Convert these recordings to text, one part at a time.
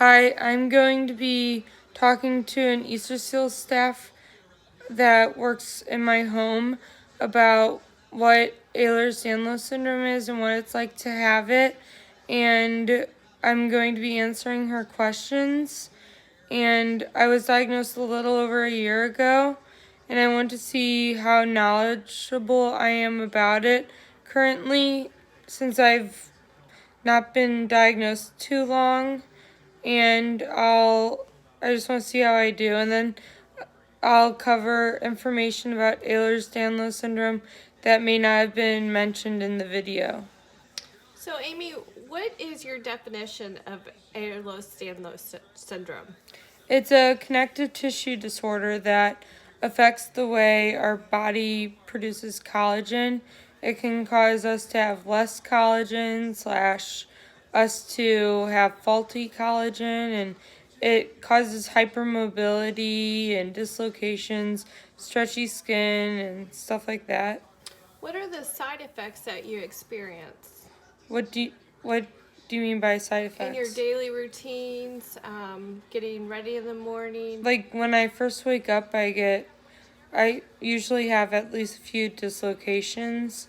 Hi, I'm going to be talking to an Ehlers Danlos staff that works in my home about what Ehlers Danlos syndrome is and what it's like to have it. And I'm going to be answering her questions. And I was diagnosed a little over a year ago, and I want to see how knowledgeable I am about it currently since I've not been diagnosed too long. And I just want to see how I do, and then I'll cover information about Ehlers Danlos syndrome that may not have been mentioned in the video. So, Amy, what is your definition of Ehlers Danlos syndrome? It's a connective tissue disorder that affects the way our body produces collagen. It can cause us to have less collagen / us to have faulty collagen, and it causes hypermobility and dislocations, stretchy skin, and stuff like that. What are the side effects that you experience What do you, what do you mean by side effects? in your daily routines, getting ready in the morning? Like when I first wake up, I usually have at least a few dislocations,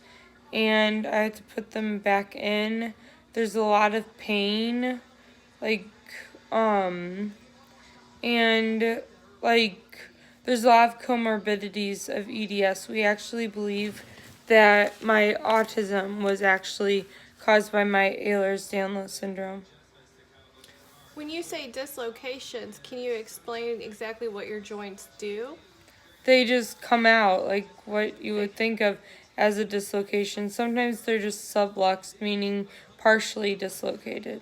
and I have to put them back in. There's a lot of pain, like, and like, there's a lot of comorbidities of EDS. We actually believe that my autism was actually caused by my Ehlers-Danlos syndrome. When you say dislocations, can you explain exactly what your joints do? They just come out like what you They, would think of as a dislocation. Sometimes they're just subluxed, meaning partially dislocated.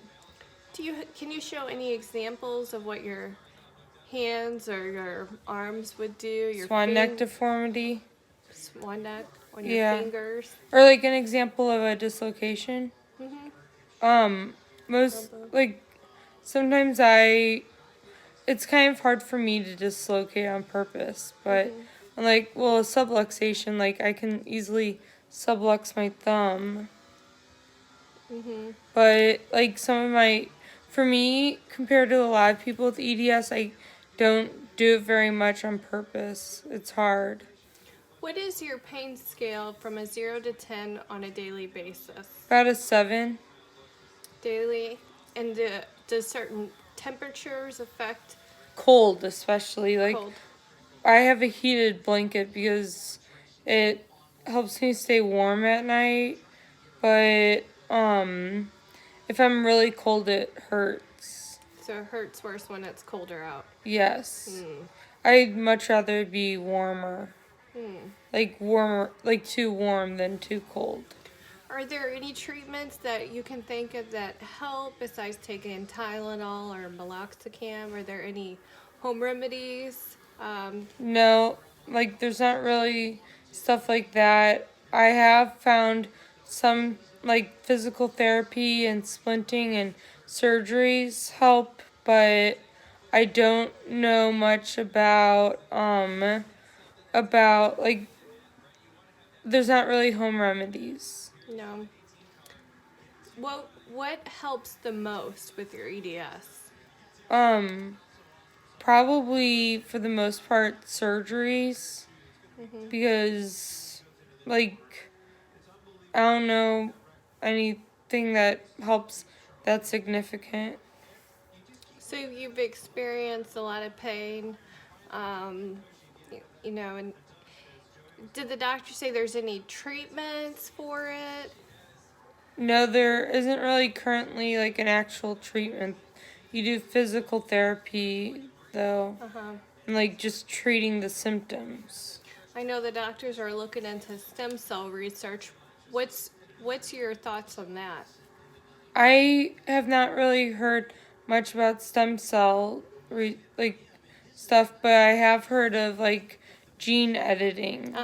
can you show any examples of what your hands or your arms would do? Your Swan neck deformity. swan neck on your Yeah. fingers. Or like an example of a dislocation. Mm-hmm. Most like sometimes it's kind of hard for me to dislocate on purpose, but like a subluxation, like I can easily sublux my thumb. But like for me, compared to a lot of people with EDS, I don't do it very much on purpose. It's hard. What is your pain scale from a 0 to 10 on a daily basis? About a 7. Daily? And does certain temperatures affect Cold, especially. Like, cold? I have a heated blanket because it helps me stay warm at night. But, if I'm really cold, it hurts. So it hurts worse when it's colder out. Yes. I'd much rather be warmer. Like too warm than too cold. Are there any treatments that you can think of that help besides taking Tylenol or meloxicam? Are there any home remedies? No, like there's not really stuff like that. I have found some like physical therapy and splinting and surgeries help, but I don't know much about like there's not really home remedies. No. What helps the most with your EDS? Probably for the most part surgeries because like I don't know anything that helps that's significant. So you've experienced a lot of pain, and did the doctor say there's any treatments for it? No, there isn't really currently like an actual treatment. You do physical therapy though, and like just treating the symptoms. I know the doctors are looking into stem cell research. What's your thoughts on that? I have not really heard much about stem cell stuff, but I have heard of like gene editing.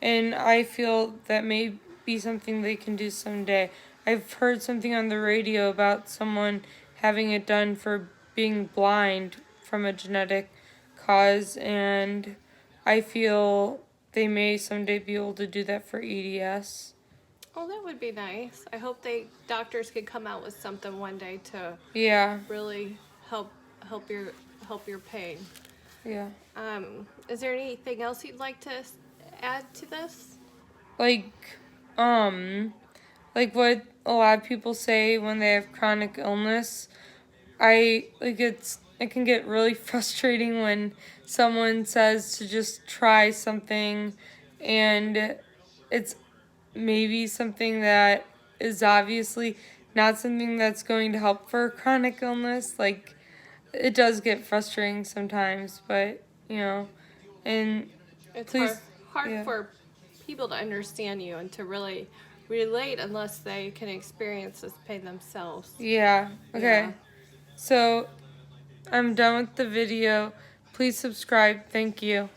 And I feel that may be something they can do someday. I've heard something on the radio about someone having it done for being blind from a genetic cause, and I feel they may someday be able to do that for EDS. Oh, that would be nice. I hope doctors could come out with something one day to Yeah. really help your pain. Yeah. Is there anything else you'd like to add to this? Like, like what a lot of people say when they have chronic illness. It can get really frustrating when someone says to just try something and it's maybe something that is obviously not something that's going to help for chronic illness. Like, it does get frustrating sometimes, but and It's please, hard yeah. for people to understand you and to really relate unless they can experience this pain themselves. Yeah. Yeah. Okay. So I'm done with the video. Please subscribe. Thank you.